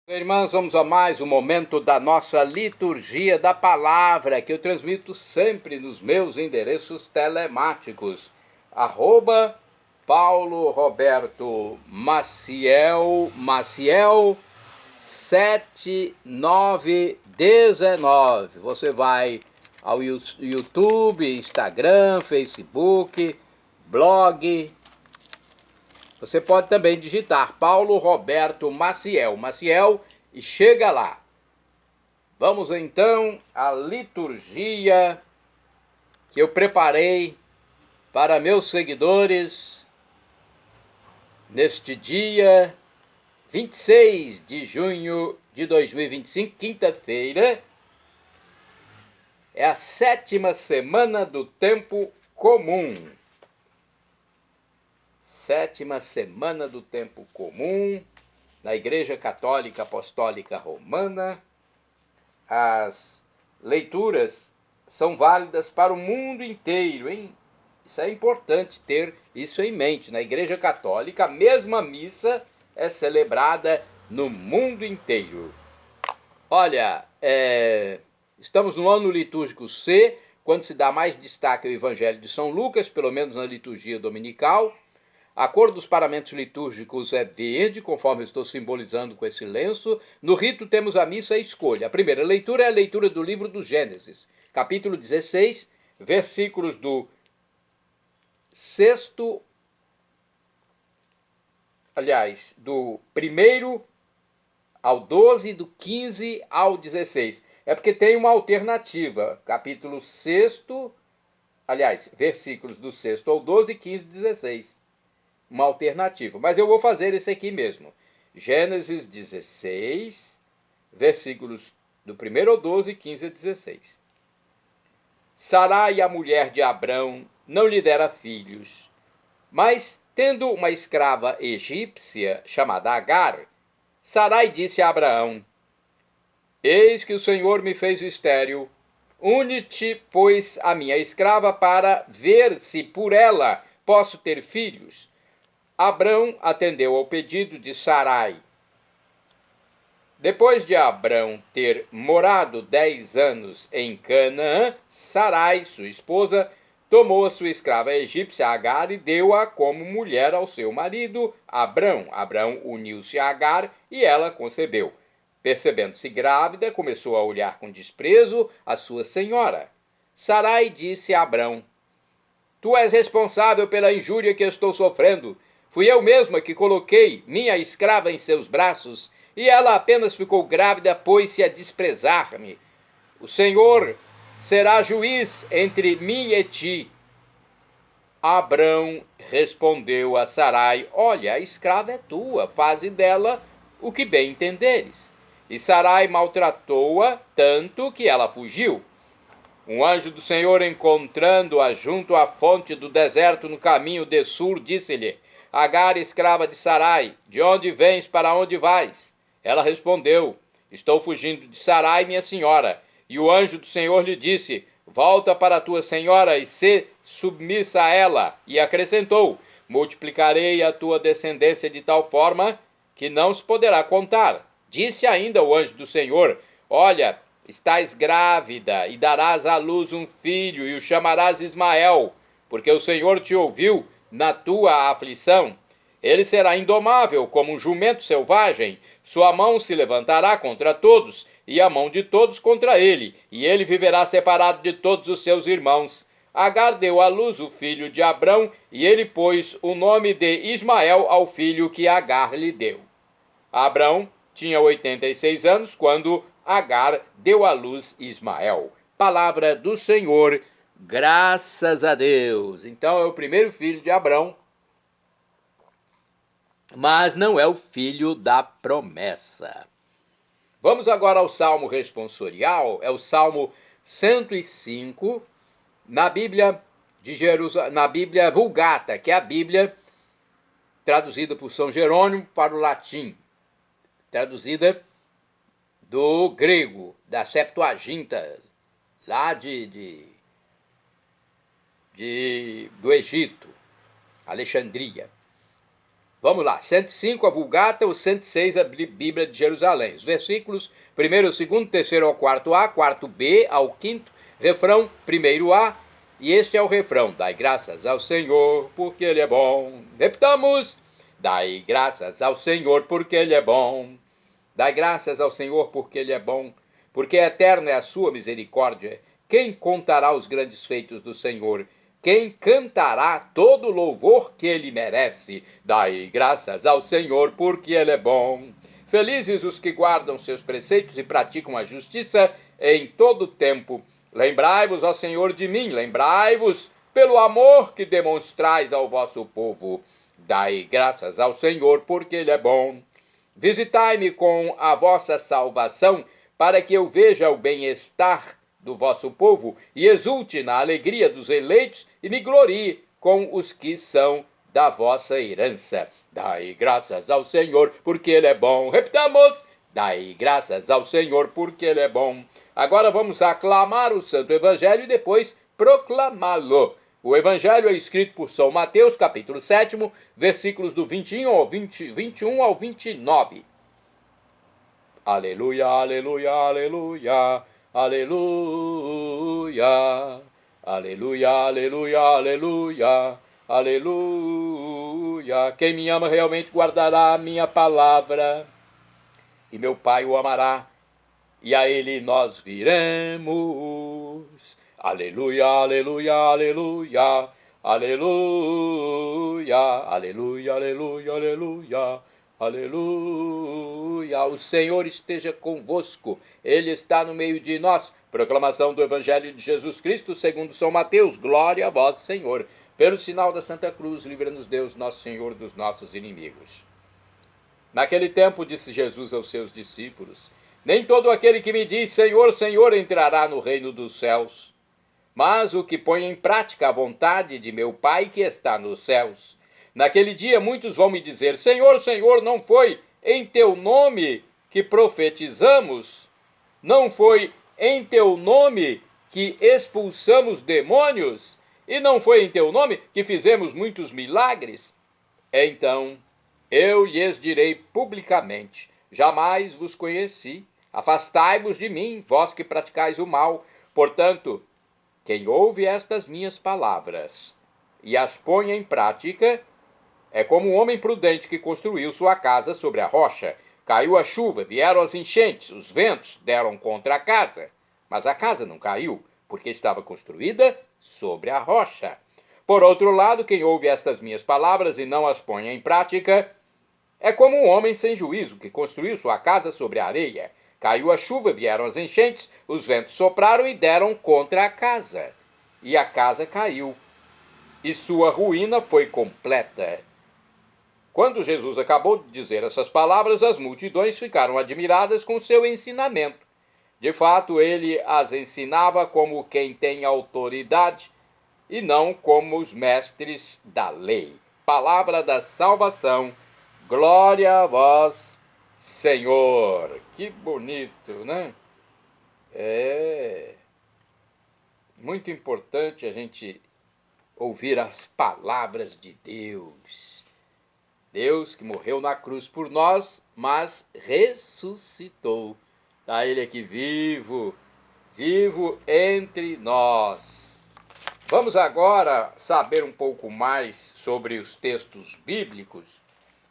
Irmãos, vamos a mais um momento da nossa liturgia da palavra, que eu transmito sempre nos meus endereços telemáticos. @Paulo Roberto Maciel 7919. Você vai ao YouTube, Instagram, Facebook, blog. Você pode também digitar Paulo Roberto Maciel, e chega lá. Vamos então à liturgia que eu preparei para meus seguidores neste dia 26 de junho de 2025, quinta-feira. É a 7ª semana do tempo comum. 7ª semana do tempo comum, na Igreja Católica Apostólica Romana. As leituras são válidas para o mundo inteiro, hein? Isso é importante ter isso em mente. Na Igreja Católica, a mesma missa é celebrada no mundo inteiro. Olha, estamos no ano litúrgico C, quando se dá mais destaque ao Evangelho de São Lucas, pelo menos na liturgia dominical. A cor dos paramentos litúrgicos é verde, conforme eu estou simbolizando com esse lenço. No rito temos a missa à escolha. A primeira leitura é a leitura do livro do Gênesis, capítulo 16, versículos do 1º ao 12, do 15 ao 16. É porque tem uma alternativa, capítulo 6º, versículos do 6º ao 12, 15 e 16. Uma alternativa, mas eu vou fazer esse aqui mesmo. Gênesis 16, versículos do 1º ao 12, 15 a 16. Sarai, a mulher de Abrão, não lhe dera filhos, mas, tendo uma escrava egípcia chamada Agar, Sarai disse a Abraão: eis que o Senhor me fez estéril, une-te, pois, a minha escrava, para ver se por ela posso ter filhos. Abrão atendeu ao pedido de Sarai. Depois de Abrão ter morado 10 anos em Canaã, Sarai, sua esposa, tomou a sua escrava egípcia Agar e deu-a como mulher ao seu marido Abrão. Abrão uniu-se a Agar e ela concebeu. Percebendo-se grávida, começou a olhar com desprezo a sua senhora. Sarai disse a Abrão: tu és responsável pela injúria que estou sofrendo. Fui eu mesma que coloquei minha escrava em seus braços, e ela apenas ficou grávida, pôs-se a desprezar-me. O Senhor será juiz entre mim e ti. Abrão respondeu a Sarai: olha, a escrava é tua, faze dela o que bem entenderes. E Sarai maltratou-a tanto que ela fugiu. Um anjo do Senhor, encontrando-a junto à fonte do deserto no caminho de Sur, disse-lhe: Agar, escrava de Sarai, de onde vens, para onde vais? Ela respondeu: estou fugindo de Sarai, minha senhora. E o anjo do Senhor lhe disse: volta para a tua senhora e sê submissa a ela. E acrescentou: multiplicarei a tua descendência de tal forma que não se poderá contar. Disse ainda o anjo do Senhor: olha, estás grávida e darás à luz um filho e o chamarás Ismael, porque o Senhor te ouviu na tua aflição. Ele será indomável como um jumento selvagem, sua mão se levantará contra todos e a mão de todos contra ele, e ele viverá separado de todos os seus irmãos. Agar deu à luz o filho de Abrão e ele pôs o nome de Ismael ao filho que Agar lhe deu. Abrão tinha 86 anos quando Agar deu à luz Ismael. Palavra do Senhor, graças a Deus. Então é o primeiro filho de Abrão, mas não é o filho da promessa. Vamos agora ao Salmo responsorial, é o Salmo 105, na Bíblia de Jerusalém, na Bíblia Vulgata, que é a Bíblia traduzida por São Jerônimo para o latim, traduzida do grego, da Septuaginta, lá do Egito, Alexandria. Vamos lá, 105 a Vulgata, o 106 a Bíblia de Jerusalém. Os versículos 1º, 2º, 3º ao 4a, 4b ao 5º, refrão 1º a, e este é o refrão: dai graças ao Senhor, porque Ele é bom. Repitamos: dai graças ao Senhor, porque Ele é bom. Dai graças ao Senhor, porque Ele é bom, porque eterna é a sua misericórdia. Quem contará os grandes feitos do Senhor? Quem cantará todo o louvor que Ele merece? Dai graças ao Senhor, porque Ele é bom. Felizes os que guardam seus preceitos e praticam a justiça em todo o tempo. Lembrai-vos, ó Senhor, de mim, lembrai-vos pelo amor que demonstrais ao vosso povo. Dai graças ao Senhor, porque Ele é bom. Visitai-me com a vossa salvação, para que eu veja o bem-estar do vosso povo e exulte na alegria dos eleitos e me glorie com os que são da vossa herança. Dai graças ao Senhor, porque Ele é bom. Repitamos: dai graças ao Senhor, porque Ele é bom. Agora vamos aclamar o Santo Evangelho e depois proclamá-lo. O Evangelho é escrito por São Mateus, capítulo 7, versículos do 21 ao 29. Aleluia, aleluia, aleluia, aleluia, aleluia, aleluia, aleluia, aleluia. Quem me ama realmente guardará a minha palavra, e meu Pai o amará, e a Ele nós viremos. Aleluia, aleluia, aleluia, aleluia, aleluia, aleluia, aleluia, aleluia. O Senhor esteja convosco, Ele está no meio de nós. Proclamação do Evangelho de Jesus Cristo segundo São Mateus. Glória a vós, Senhor. Pelo sinal da Santa Cruz, livra-nos Deus, nosso Senhor, dos nossos inimigos. Naquele tempo disse Jesus aos seus discípulos: nem todo aquele que me diz Senhor, Senhor entrará no reino dos céus, mas o que põe em prática a vontade de meu Pai que está nos céus. Naquele dia muitos vão me dizer: Senhor, Senhor, não foi em teu nome que profetizamos? Não foi em teu nome que expulsamos demônios? E não foi em teu nome que fizemos muitos milagres? Então eu lhes direi publicamente: jamais vos conheci. Afastai-vos de mim, vós que praticais o mal. Portanto, quem ouve estas minhas palavras e as põe em prática é como um homem prudente que construiu sua casa sobre a rocha. Caiu a chuva, vieram as enchentes, os ventos deram contra a casa, mas a casa não caiu, porque estava construída sobre a rocha. Por outro lado, quem ouve estas minhas palavras e não as põe em prática é como um homem sem juízo que construiu sua casa sobre a areia. Caiu a chuva, vieram as enchentes, os ventos sopraram e deram contra a casa, e a casa caiu, e sua ruína foi completa. Quando Jesus acabou de dizer essas palavras, as multidões ficaram admiradas com seu ensinamento. De fato, ele as ensinava como quem tem autoridade e não como os mestres da lei. Palavra da salvação. Glória a vós, Senhor. Que bonito, né? É muito importante a gente ouvir as palavras de Deus. Deus que morreu na cruz por nós, mas ressuscitou. Está Ele aqui vivo, vivo entre nós. Vamos agora saber um pouco mais sobre os textos bíblicos.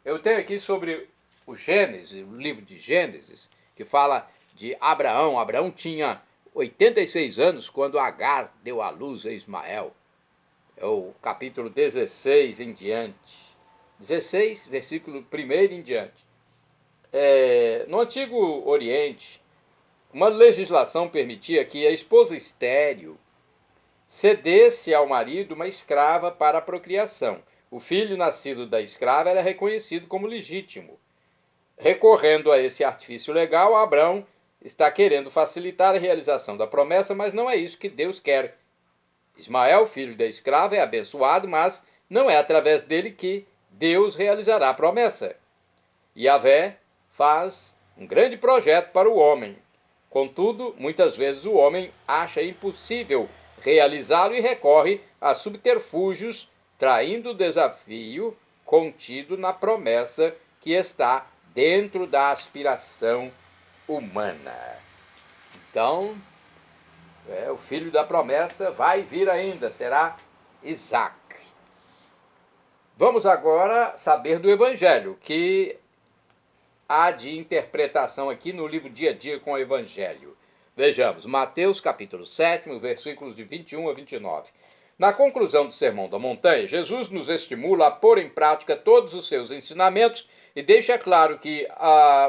Eu tenho aqui sobre o Gênesis, o livro de Gênesis, que fala de Abraão. Abraão tinha 86 anos quando Agar deu à luz a Ismael. É o capítulo 16 em diante. 16, versículo 1 em diante. No Antigo Oriente, uma legislação permitia que a esposa estéril cedesse ao marido uma escrava para a procriação. O filho nascido da escrava era reconhecido como legítimo. Recorrendo a esse artifício legal, Abraão está querendo facilitar a realização da promessa, mas não é isso que Deus quer. Ismael, filho da escrava, é abençoado, mas não é através dele que Deus realizará a promessa. Yahvé faz um grande projeto para o homem. Contudo, muitas vezes o homem acha impossível realizá-lo e recorre a subterfúgios, traindo o desafio contido na promessa que está dentro da aspiração humana. Então, o filho da promessa vai vir ainda, será Isaac. Vamos agora saber do Evangelho, que há de interpretação aqui no livro Dia a Dia com o Evangelho. Vejamos, Mateus capítulo 7, versículos de 21 a 29. Na conclusão do Sermão da Montanha, Jesus nos estimula a pôr em prática todos os seus ensinamentos e deixa claro que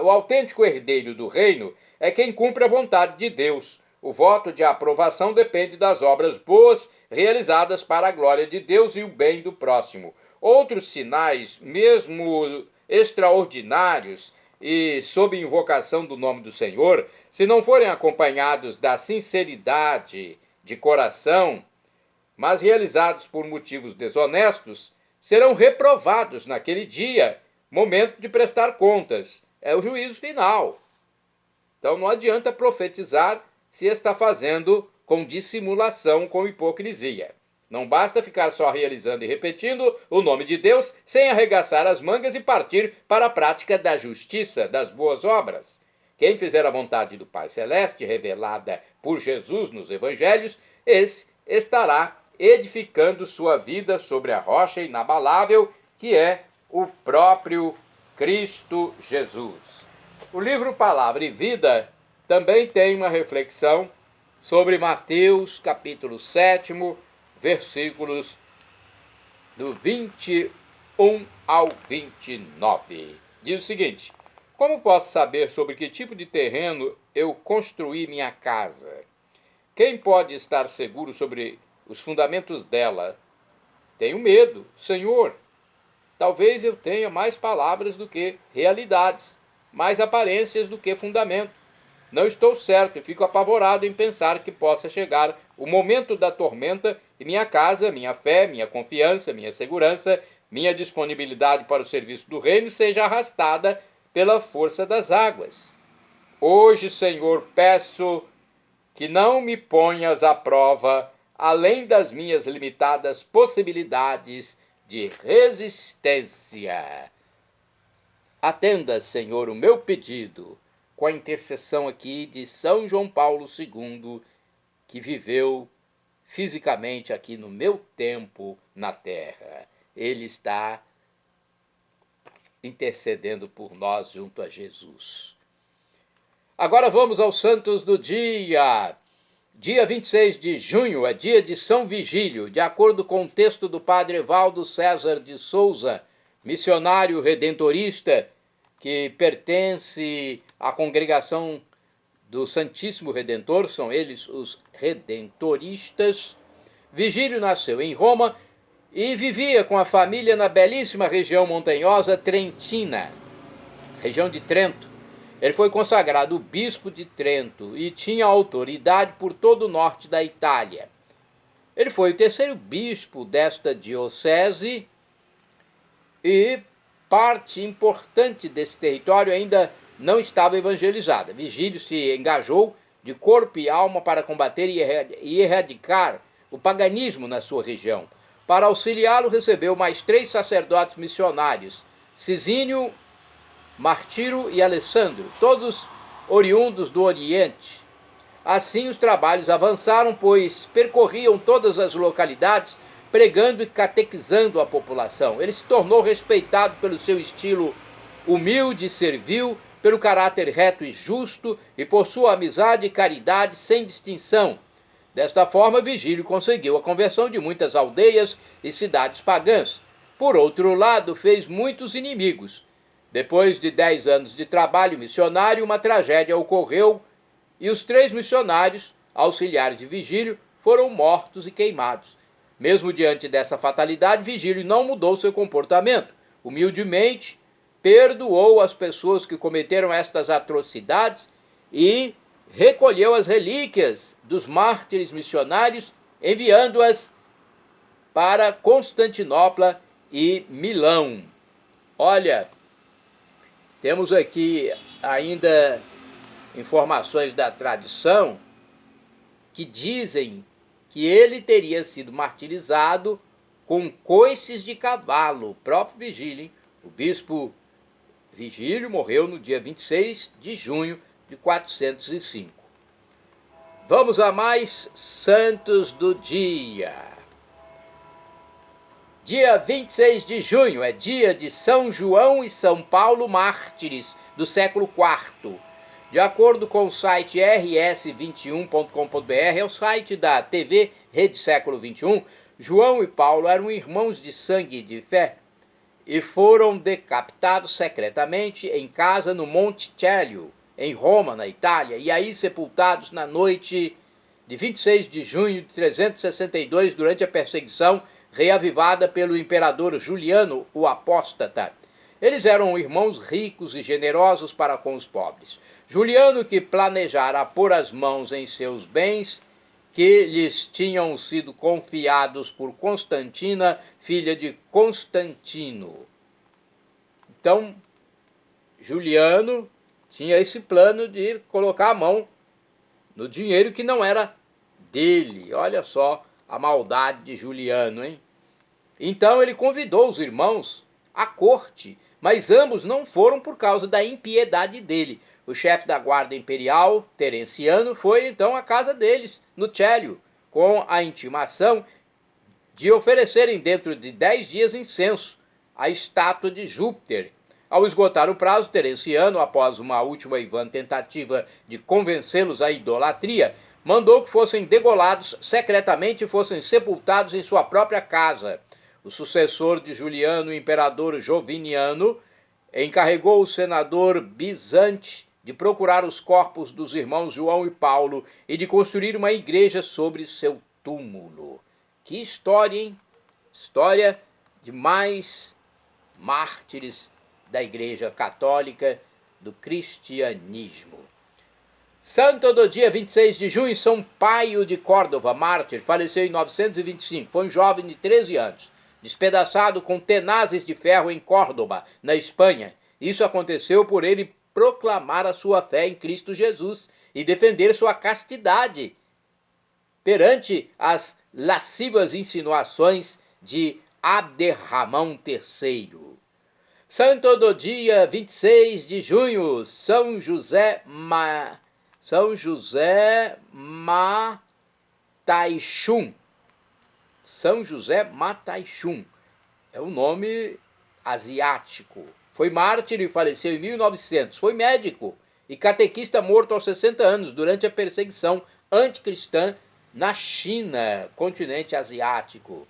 o autêntico herdeiro do reino é quem cumpre a vontade de Deus. O voto de aprovação depende das obras boas realizadas para a glória de Deus e o bem do próximo. Outros sinais, mesmo extraordinários e sob invocação do nome do Senhor, se não forem acompanhados da sinceridade de coração, mas realizados por motivos desonestos, serão reprovados naquele dia, momento de prestar contas. É o juízo final. Então não adianta profetizar se está fazendo com dissimulação, com hipocrisia. Não basta ficar só realizando e repetindo o nome de Deus sem arregaçar as mangas e partir para a prática da justiça, das boas obras. Quem fizer a vontade do Pai Celeste, revelada por Jesus nos Evangelhos, esse estará edificando sua vida sobre a rocha inabalável, que é o próprio Cristo Jesus. O livro Palavra e Vida também tem uma reflexão sobre Mateus, capítulo 7, versículos do 21 ao 29. Diz o seguinte: como posso saber sobre que tipo de terreno eu construí minha casa? Quem pode estar seguro sobre os fundamentos dela? Tenho medo, Senhor. Talvez eu tenha mais palavras do que realidades, mais aparências do que fundamento. Não estou certo e fico apavorado em pensar que possa chegar o momento da tormenta e minha casa, minha fé, minha confiança, minha segurança, minha disponibilidade para o serviço do reino seja arrastada pela força das águas. Hoje, Senhor, peço que não me ponhas à prova além das minhas limitadas possibilidades de resistência. Atenda, Senhor, o meu pedido, com a intercessão aqui de São João Paulo II, que viveu fisicamente aqui no meu tempo na Terra. Ele está intercedendo por nós junto a Jesus. Agora vamos aos santos do dia. Dia 26 de junho é dia de São Vigílio, de acordo com o texto do padre Evaldo César de Souza, missionário redentorista, que pertence à congregação do Santíssimo Redentor, são eles os redentoristas. Vigílio nasceu em Roma e vivia com a família na belíssima região montanhosa trentina, região de Trento. Ele foi consagrado bispo de Trento e tinha autoridade por todo o norte da Itália. Ele foi o terceiro bispo desta diocese e parte importante desse território ainda não estava evangelizada. Vigílio se engajou de corpo e alma para combater e erradicar o paganismo na sua região. Para auxiliá-lo, recebeu mais 3 sacerdotes missionários, Cisínio, Martírio e Alessandro, todos oriundos do Oriente. Assim os trabalhos avançaram, pois percorriam todas as localidades, pregando e catequizando a população. Ele se tornou respeitado pelo seu estilo humilde e servil, pelo caráter reto e justo e por sua amizade e caridade sem distinção. Desta forma, Vigílio conseguiu a conversão de muitas aldeias e cidades pagãs. Por outro lado, fez muitos inimigos. Depois de 10 anos de trabalho missionário, uma tragédia ocorreu e os 3 missionários, auxiliares de Vigílio, foram mortos e queimados. Mesmo diante dessa fatalidade, Vigílio não mudou seu comportamento. Humildemente, perdoou as pessoas que cometeram estas atrocidades e recolheu as relíquias dos mártires missionários, enviando-as para Constantinopla e Milão. Olha, temos aqui ainda informações da tradição que dizem que ele teria sido martirizado com coices de cavalo. O próprio Vigílio, hein? O bispo Vigílio morreu no dia 26 de junho de 405. Vamos a mais santos do dia. Dia 26 de junho é dia de São João e São Paulo mártires do século IV. De acordo com o site rs21.com.br, é o site da TV Rede Século XXI, João e Paulo eram irmãos de sangue e de fé e foram decapitados secretamente em casa no Monte Celio, em Roma, na Itália, e aí sepultados na noite de 26 de junho de 362 durante a perseguição reavivada pelo imperador Juliano, o Apóstata. Eles eram irmãos ricos e generosos para com os pobres. Juliano, que planejara pôr as mãos em seus bens, que lhes tinham sido confiados por Constantina, filha de Constantino. Então, Juliano tinha esse plano de colocar a mão no dinheiro que não era dele. Olha só a maldade de Juliano, hein? Então ele convidou os irmãos à corte, mas ambos não foram por causa da impiedade dele. O chefe da guarda imperial, Terenciano, foi então à casa deles, no Celio, com a intimação de oferecerem dentro de 10 dias incenso à estátua de Júpiter. Ao esgotar o prazo, Terenciano, após uma última e vã tentativa de convencê-los à idolatria, mandou que fossem degolados secretamente e fossem sepultados em sua própria casa. O sucessor de Juliano, o imperador Joviniano, encarregou o senador Bizante de procurar os corpos dos irmãos João e Paulo e de construir uma igreja sobre seu túmulo. Que história, hein? História de mais mártires da Igreja Católica, do cristianismo. Santo do dia 26 de junho, São Paio de Córdoba, mártir, faleceu em 925. Foi um jovem de 13 anos, despedaçado com tenazes de ferro em Córdoba, na Espanha. Isso aconteceu por ele proclamar a sua fé em Cristo Jesus e defender sua castidade perante as lascivas insinuações de Abderramão III. Santo do dia 26 de junho, São José Mataichum. São José Mataichum é um nome asiático. Foi mártir e faleceu em 1900. Foi médico e catequista morto aos 60 anos durante a perseguição anticristã na China, continente asiático.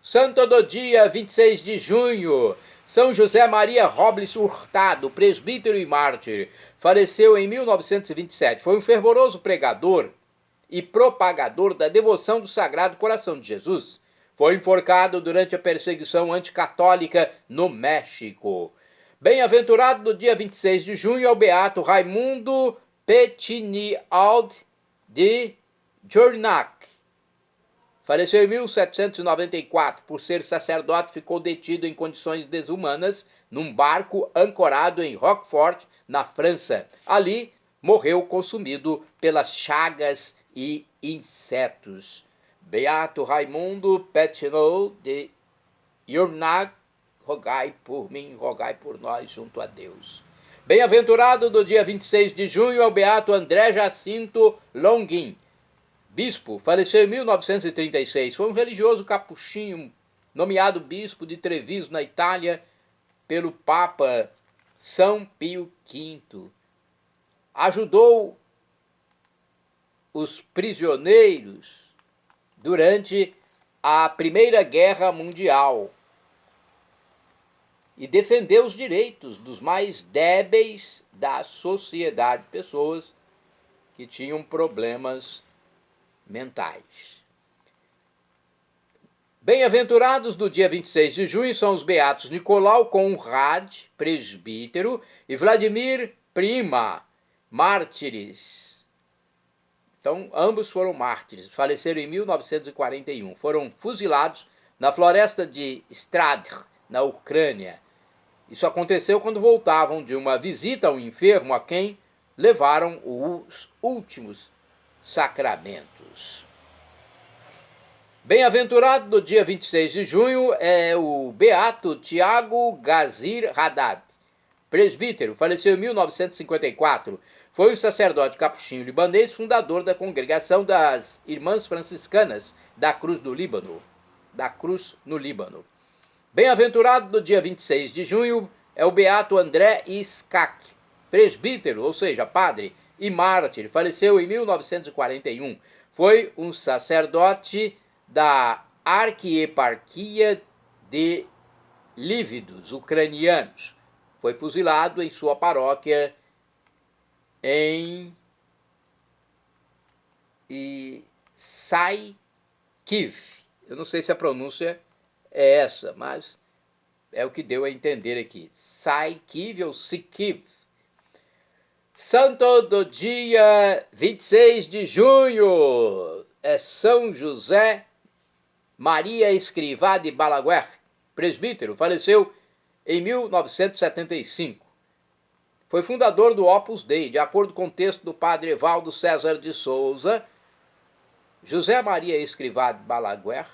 Santo do dia 26 de junho, São José Maria Robles Hurtado, presbítero e mártir, faleceu em 1927. Foi um fervoroso pregador e propagador da devoção do Sagrado Coração de Jesus. Foi enforcado durante a perseguição anticatólica no México. Bem-aventurado no dia 26 de junho é o beato Raimundo Petiniald de Jornac. Faleceu em 1794. Por ser sacerdote, ficou detido em condições desumanas num barco ancorado em Roquefort, na França. Ali, morreu consumido pelas chagas e insetos. Beato Raimundo Petiniald de Jornac, rogai por mim, rogai por nós junto a Deus. Bem-aventurado do dia 26 de junho é o beato André Jacinto Longuin, bispo, faleceu em 1936. Foi um religioso capuchinho, nomeado bispo de Treviso, na Itália, pelo Papa São Pio V. Ajudou os prisioneiros durante a Primeira Guerra Mundial e defendeu os direitos dos mais débeis da sociedade, pessoas que tinham problemas mentais. Bem-aventurados do dia 26 de junho são os beatos Nicolau Conrad, presbítero, e Vladimir Prima, mártires. Então, ambos foram mártires, faleceram em 1941. Foram fuzilados na floresta de Stradr, na Ucrânia. Isso aconteceu quando voltavam de uma visita ao enfermo a quem levaram os últimos sacramentos. Bem-aventurado do dia 26 de junho é o beato Tiago Gazir Haddad, presbítero, faleceu em 1954. Foi um sacerdote capuchinho libanês, fundador da congregação das Irmãs Franciscanas da Cruz do Líbano. Da Cruz no Líbano. Bem-aventurado do dia 26 de junho é o beato André Iskak, presbítero, ou seja, padre e mártir, faleceu em 1941. Foi um sacerdote da Arquieparquia de Lívidos, ucranianos. Foi fuzilado em sua paróquia em Saikiv. Eu não sei se a pronúncia é essa, mas é o que deu a entender aqui. Saikiv ou Sikiv. Santo do dia 26 de junho é São José Maria Escrivá de Balaguer, presbítero, faleceu em 1975. Foi fundador do Opus Dei. De acordo com o texto do padre Evaldo César de Souza, José Maria Escrivá de Balaguer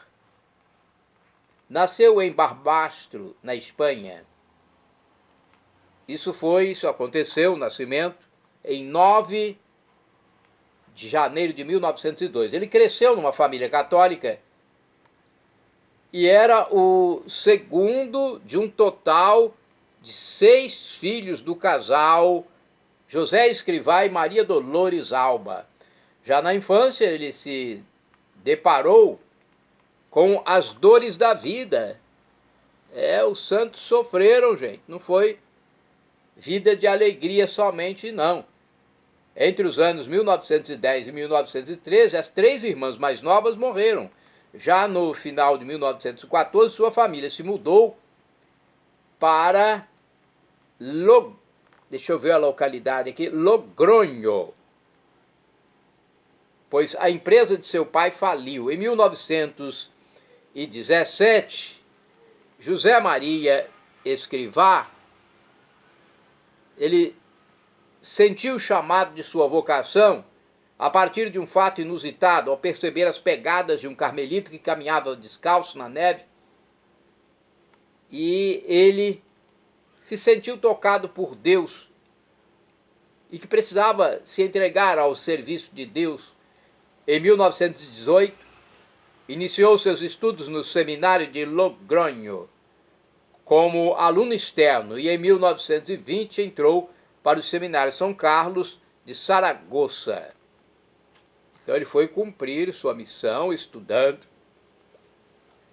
nasceu em Barbastro, na Espanha. Isso aconteceu, o nascimento, em 9 de janeiro de 1902. Ele cresceu numa família católica e era o segundo de um total de 6 filhos do casal José Escrivá e Maria Dolores Alba. Já na infância ele se deparou com as dores da vida. Os santos sofreram, gente. Não foi vida de alegria somente, não. Entre os anos 1910 e 1913, as 3 irmãs mais novas morreram. Já no final de 1914, sua família se mudou para deixa eu ver a localidade aqui, Logronho, pois a empresa de seu pai faliu. Em 1917, José Maria Escrivá, ele sentiu o chamado de sua vocação a partir de um fato inusitado, ao perceber as pegadas de um carmelita que caminhava descalço na neve, e ele se sentiu tocado por Deus e que precisava se entregar ao serviço de Deus. Em 1918, iniciou seus estudos no seminário de Logronho como aluno externo e em 1920 entrou para o seminário São Carlos de Saragoça. Então ele foi cumprir sua missão estudando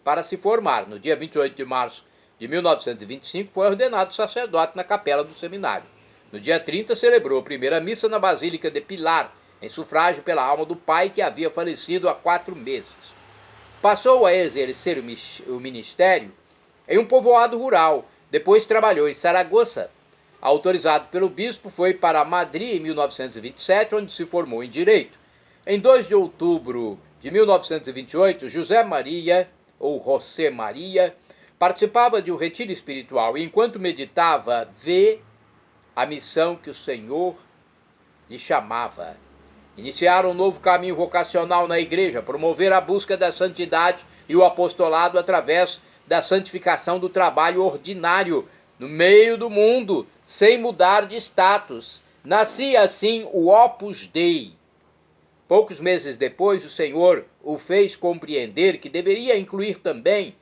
para se formar. No dia 28 de março de 1925 foi ordenado sacerdote na capela do seminário. No dia 30 celebrou a primeira missa na Basílica de Pilar, em sufrágio pela alma do pai que havia falecido há 4 meses. Passou a exercer o ministério em um povoado rural. Depois trabalhou em Saragoça. Autorizado pelo bispo, foi para Madrid em 1927, onde se formou em Direito. Em 2 de outubro de 1928, José Maria participava de um retiro espiritual e, enquanto meditava, vê a missão que o Senhor lhe chamava. Iniciaram um novo caminho vocacional na igreja, promover a busca da santidade e o apostolado através da santificação do trabalho ordinário no meio do mundo, sem mudar de status. Nascia assim o Opus Dei. Poucos meses depois, o Senhor o fez compreender que deveria incluir também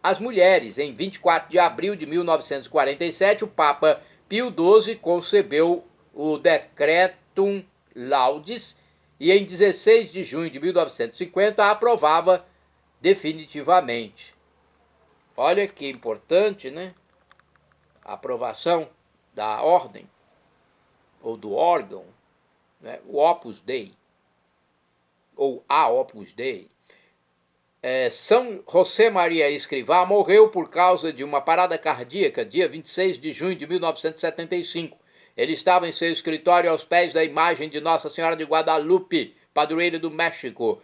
as mulheres. Em 24 de abril de 1947, o Papa Pio XII concebeu o Decretum Laudis e em 16 de junho de 1950 a aprovava definitivamente. Olha que importante, né? A aprovação da ordem, ou do órgão, né? O Opus Dei, ou a Opus Dei. São José Maria Escrivá morreu por causa de uma parada cardíaca, dia 26 de junho de 1975. Ele estava em seu escritório aos pés da imagem de Nossa Senhora de Guadalupe, padroeira do México.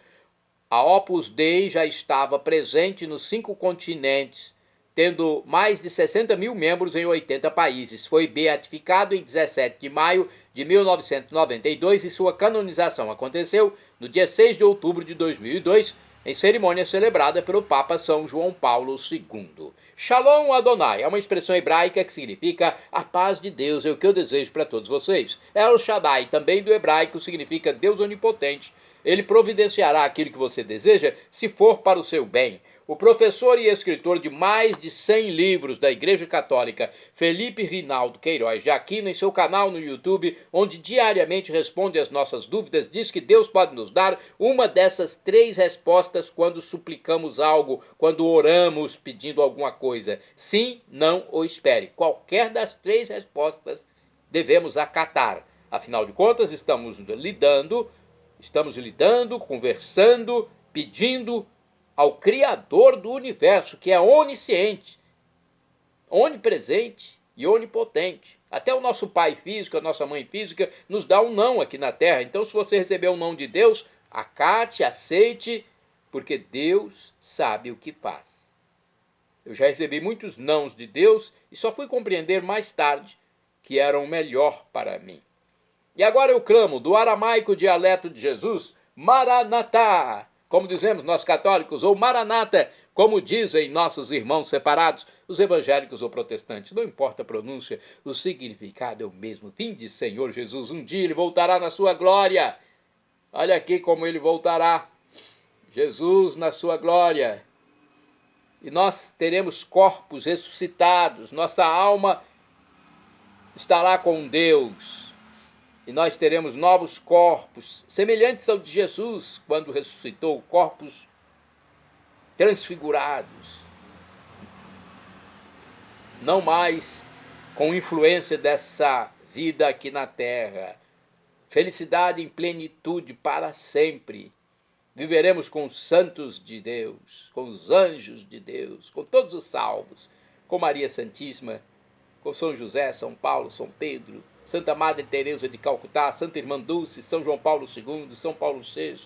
A Opus Dei já estava presente nos 5 continentes, tendo mais de 60 mil membros em 80 países. Foi beatificado em 17 de maio de 1992 e sua canonização aconteceu no dia 6 de outubro de 2002, em cerimônia celebrada pelo Papa São João Paulo II. Shalom Adonai é uma expressão hebraica que significa a paz de Deus, é o que eu desejo para todos vocês. El Shaddai, também do hebraico, significa Deus onipotente. Ele providenciará aquilo que você deseja se for para o seu bem. O professor e escritor de mais de 100 livros da Igreja Católica, Felipe Rinaldo Queiroz de Aquino, em seu canal no YouTube, onde diariamente responde às nossas dúvidas, diz que Deus pode nos dar uma dessas 3 respostas quando suplicamos algo, quando oramos pedindo alguma coisa. Sim, não ou espere. Qualquer das 3 respostas devemos acatar. Afinal de contas, estamos lidando, conversando, pedindo ao Criador do universo, que é onisciente, onipresente e onipotente. Até o nosso pai físico, a nossa mãe física, nos dá um não aqui na Terra. Então, se você receber um não de Deus, acate, aceite, porque Deus sabe o que faz. Eu já recebi muitos nãos de Deus e só fui compreender mais tarde que eram melhor para mim. E agora eu clamo do aramaico dialeto de Jesus, Maranatá, como dizemos nós católicos, ou Maranata, como dizem nossos irmãos separados, os evangélicos ou protestantes. Não importa a pronúncia, o significado é o mesmo. Vinde, Senhor Jesus, um dia ele voltará na sua glória. Olha aqui como ele voltará. Jesus na sua glória. E nós teremos corpos ressuscitados, nossa alma estará com Deus. E nós teremos novos corpos, semelhantes ao de Jesus, quando ressuscitou, corpos transfigurados. Não mais com influência dessa vida aqui na terra. Felicidade em plenitude para sempre. Viveremos com os santos de Deus, com os anjos de Deus, com todos os salvos, com Maria Santíssima, com São José, São Paulo, São Pedro, Santa Madre Teresa de Calcutá, Santa Irmã Dulce, São João Paulo II, São Paulo VI,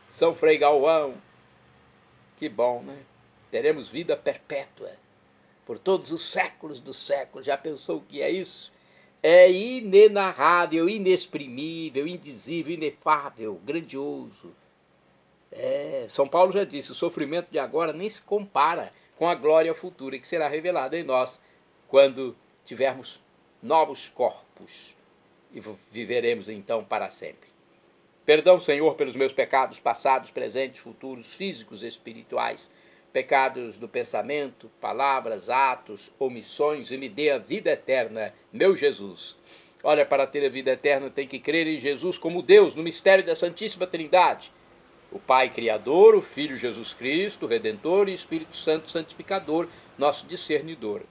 São Frei Galvão. Que bom, né? Teremos vida perpétua por todos os séculos dos séculos. Já pensou o que é isso? É inenarrável, inexprimível, indizível, inefável, grandioso. São Paulo já disse, o sofrimento de agora nem se compara com a glória futura que será revelada em nós quando tivermos novos corpos e viveremos então para sempre. Perdão, Senhor, pelos meus pecados passados, presentes, futuros, físicos e espirituais, pecados do pensamento, palavras, atos, omissões, e me dê a vida eterna, meu Jesus. Olha, para ter a vida eterna tem que crer em Jesus como Deus, no mistério da Santíssima Trindade. O Pai Criador, o Filho Jesus Cristo, Redentor e o Espírito Santo Santificador, nosso discernidor.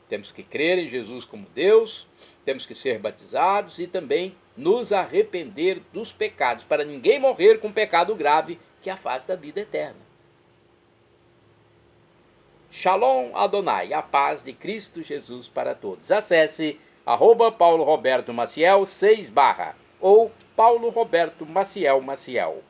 Temos que crer em Jesus como Deus, temos que ser batizados e também nos arrepender dos pecados, para ninguém morrer com pecado grave que afasta a vida eterna. Shalom Adonai, a paz de Cristo Jesus para todos. Acesse @PauloRobertoMaciel 6/ ou Paulo Roberto Maciel Maciel.